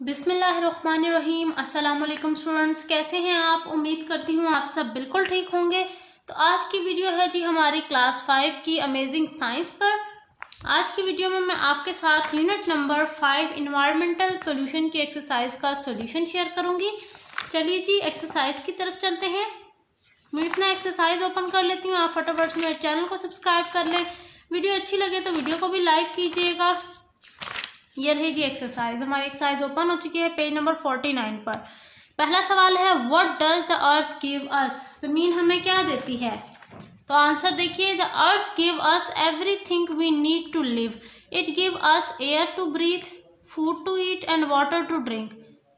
बिस्मिल्लाहिर्रहमानिर्रहीम। अस्सलाम वालेकुम स्टूडेंट्स, कैसे हैं आप? उम्मीद करती हूँ आप सब बिल्कुल ठीक होंगे। तो आज की वीडियो है जी हमारी क्लास 5 की अमेजिंग साइंस पर। आज की वीडियो में मैं आपके साथ यूनिट नंबर 5 इन्वायरमेंटल पोल्यूशन की एक्सरसाइज का सॉल्यूशन शेयर करूंगी। चलिए जी एक्सरसाइज की तरफ चलते हैं। मैं अपना एक्सरसाइज ओपन कर लेती हूँ। आप फटाफट से मेरे चैनल को सब्सक्राइब कर लें। वीडियो अच्छी लगे तो वीडियो को भी लाइक कीजिएगा। ये रही जी एक्सरसाइज। हमारी एक्सरसाइज ओपन हो चुकी है पेज नंबर 49 पर। पहला सवाल है what does the earth give us? जमीन हमें क्या देती है? तो आंसर देखिए, the earth give us everything we need to live. It give us air to breathe, food to eat and water to drink.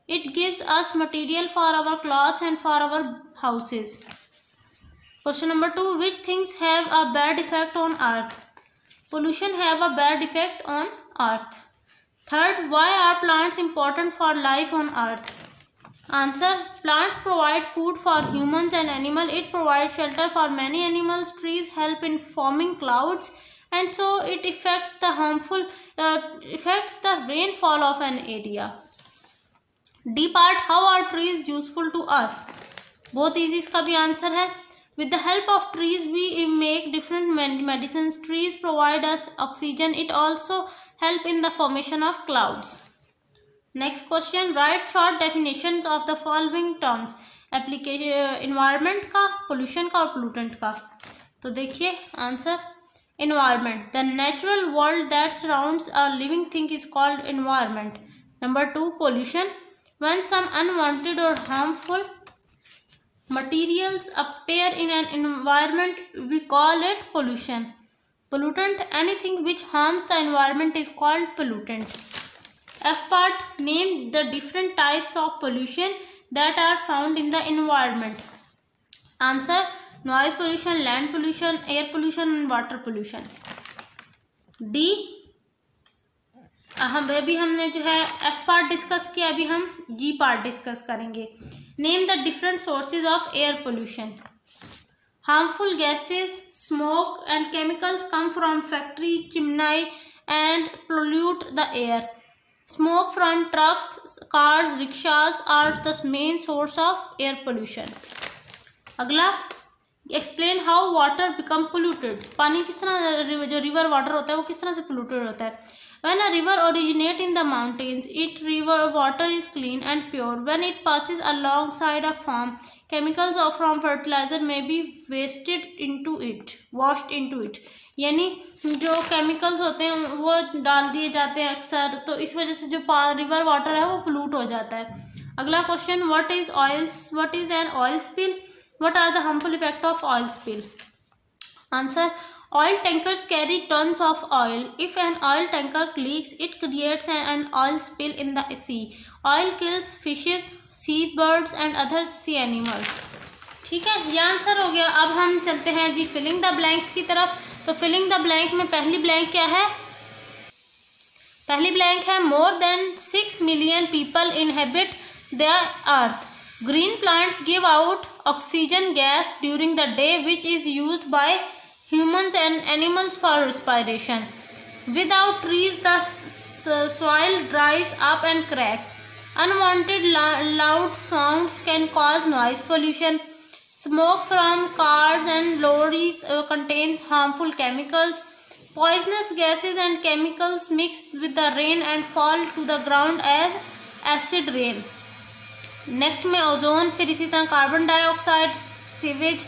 It gives us material for our clothes and for our houses. Question number 2, which things have a bad effect on earth? Pollution have a bad effect on earth. Third, why are plants important for life on earth? Answer, plants provide food for humans and animals. It provides shelter for many animals. Trees help in forming clouds, and so it affects the rainfall of an area. D part, how are trees useful to us? बहुत easy इसका भी answer है। With the help of trees, we make different medicines. Trees provide us oxygen. It also help in the formation of clouds. Next question, write short definitions of the following terms. Application environment का, pollution का और pollutant का। तो देखिए answer, environment, the natural world that surrounds a living thing is called environment. Number 2, pollution, when some unwanted or harmful materials appear in an environment, we call it pollution. Pollutant, anything which harms the environment is called pollutant. F part, name the different types of pollution that are found in the environment. Answer, noise pollution, land pollution, air pollution and water pollution. D, अभी हमने जो है F part discuss किया, अभी हम G part discuss करेंगे। Name the different sources of air pollution. Harmful gases, smoke and chemicals come from factory chimney and pollute the air. Smoke from trucks, cars, rickshaws are the main source of air pollution. अगला, explain how water become polluted. पानी किस तरह, जो river water होता है वो किस तरह से polluted होता है? When a river originates in the mountains, its river water is clean and pure. When it passes alongside a farm, chemicals from fertilizer may be washed into it. यानी जो केमिकल्स होते हैं वो डाल दिए जाते हैं अक्सर, तो इस वजह से जो रिवर वाटर है वो पोल्यूट हो जाता है। अगला question, what is an oil spill? What are the harmful effect of oil spill? Answer, oil tankers carry tons of oil. If an oil tanker leaks, it creates an oil spill in the sea. Oil kills fishes, seabirds and other sea animals. ठीक है, ये answer हो गया। अब हम चलते हैं जी filling the blanks की तरफ। तो फिलिंग द ब्लैंक में पहली ब्लैंक क्या है? पहली ब्लैंक है more than 6 million people inhabit the earth. Green plants give out oxygen gas during the day which is used by humans and animals for respiration. Without trees, the soil dries up and cracks. Unwanted loud sounds can cause noise pollution. Smoke from cars and lorries contains harmful chemicals. Poisonous gases and chemicals mixed with the rain and fall to the ground as acid rain. Next में ozone, फिर इसी तरह carbon dioxide, sewage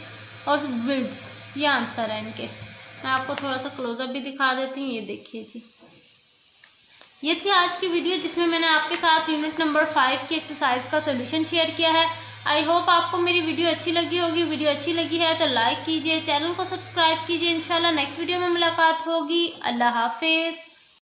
और विड्स, ये answer है इनके। मैं आपको थोड़ा सा क्लोजअप भी दिखा देती हूँ। ये देखिए जी, ये थी आज की वीडियो जिसमें मैंने आपके साथ यूनिट नंबर 5 की एक्सरसाइज का सॉल्यूशन शेयर किया है। आई होप आपको मेरी वीडियो अच्छी लगी होगी। वीडियो अच्छी लगी है तो लाइक कीजिए, चैनल को सब्सक्राइब कीजिए। इंशाल्लाह नेक्स्ट वीडियो में मुलाकात होगी। अल्लाह हाफिज़।